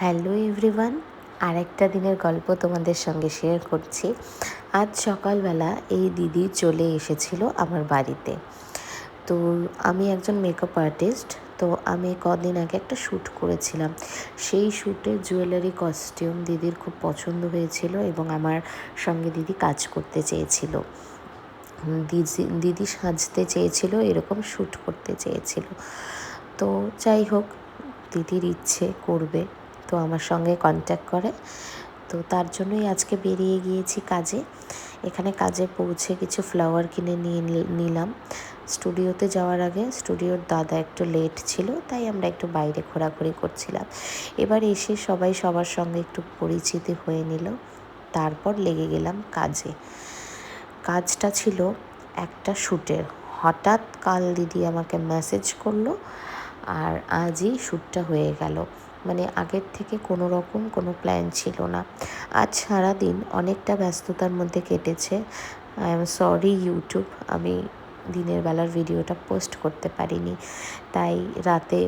Hello everyone, আরেকটা দিনের গল্প তোমাদের সঙ্গে শেয়ার করছি। আজ সকালবেলা এই দিদি চলে এসেছিল আমার বাড়িতে। তো আমি একজন মেকআপ আর্টিস্ট, তো আমি কদিন আগে একটা শ্যুট করেছিলাম। সেই শ্যুটে জুয়েলারি কস্টিউম দিদির খুব পছন্দ হয়েছিল এবং আমার সঙ্গে দিদি কাজ করতে চেয়েছিল। দিদি সাজতে চেয়েছিল, এরকম শ্যুট করতে চেয়েছিল। তো যাই হোক, দিদির ইচ্ছে করবে, তো আমার সঙ্গে কন্ট্যাক্ট করে। তো তার জন্যই আজকে বেরিয়ে গিয়েছি কাজে। এখানে কাজে পৌঁছে কিছু ফ্লাওয়ার কিনে নিলাম। স্টুডিওতে যাওয়ার আগে স্টুডিওর দাদা একটু লেট ছিল, তাই আমরা একটু বাইরে ঘোরাঘুরি করছিলাম। এবার এসে সবাই সবার সঙ্গে একটু পরিচিতি হয়ে নিল, তারপর লেগে গেলাম কাজে। কাজটা ছিল একটা শ্যুটের। হঠাৎ কাল দিদি আমাকে মেসেজ করলো, আর আজই শ্যুটটা হয়ে গেল। মানে আগের থেকে কোনো রকম কোনো প্ল্যান ছিল না। আজ সারাদিন অনেকটা ব্যস্ততার মধ্যে কেটেছে। আই এম সরি ইউটিউব, আমি দিনের বেলার ভিডিওটা পোস্ট করতে পারিনি, তাই রাতে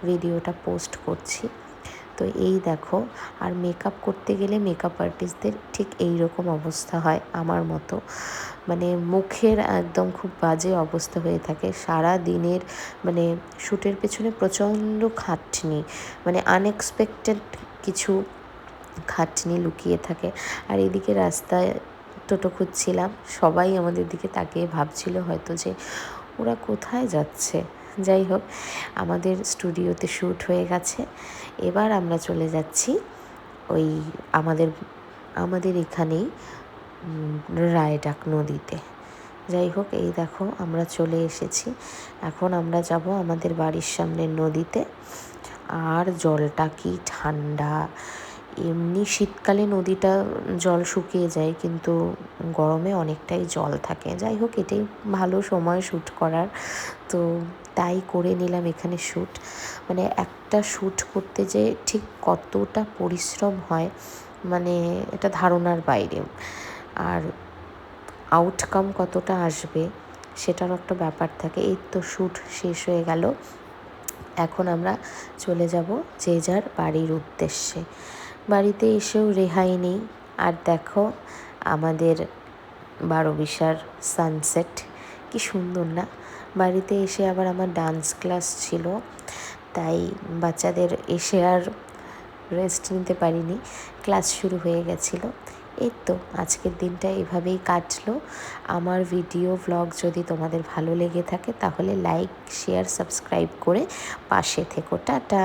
ভিডিওটা পোস্ট করছি। তো এই দেখো, আর মেকআপ করতে গেলে মেকআপ আর্টিস্টদের ঠিক এই রকম অবস্থা হয় আমার মতো। মানে মুখের একদম খুব বাজে অবস্থা হয়ে থাকে সারা দিনের। মানে শ্যুটের পেছনে প্রচণ্ড খাটনি, মানে আনএক্সপেক্টেড কিছু খাটনি লুকিয়ে থাকে। আর এদিকে রাস্তায় টোটো খুঁজছিলাম, সবাই আমাদের দিকে তাকিয়ে ভাবছিল হয়তো যে ওরা কোথায় যাচ্ছে। যাই হোক, আমাদের স্টুডিওতে শ্যুট হয়ে গেছে। এবার আমরা চলে যাচ্ছি ওই আমাদের এখানেই রায়ডাক নদীতে। যাই হোক, এই দেখো আমরা চলে এসেছি। এখন আমরা যাব আমাদের বাড়ির সামনের নদীতে। আর জলটা কি ঠান্ডা! এমনি শীতকালে নদীটা জল শুকিয়ে যায়, কিন্তু গরমে অনেকটাই জল থাকে। যাই হোক, এটাই ভালো সময় শ্যুট করার, তো তাই করে নিলাম এখানে শ্যুট। মানে একটা শ্যুট করতে যে ঠিক কতটা পরিশ্রম হয়, মানে এটা ধারণার বাইরে। আর আউটকাম কতটা আসবে সেটারও একটা ব্যাপার থাকে। এই তো শ্যুট শেষ হয়ে গেল, এখন আমরা চলে যাব যে যার বাড়ির উদ্দেশ্যে। বাড়িতে এসেও রেহাই নেই। আর দেখো আমাদের 12 সানসেট, কি সুন্দর না! বাড়িতে এসে আবার আমার ডান্স ক্লাস ছিল, তাই বাচ্চাদের এসে আর রেস্ট নিতে পারিনি, ক্লাস শুরু হয়ে গেছিলো। এই তো আজকের দিনটা এভাবেই কাটলো। আমার ভিডিও ব্লগ যদি তোমাদের ভালো লেগে থাকে তাহলে লাইক, শেয়ার, সাবস্ক্রাইব করে পাশে থেকো। টাটা।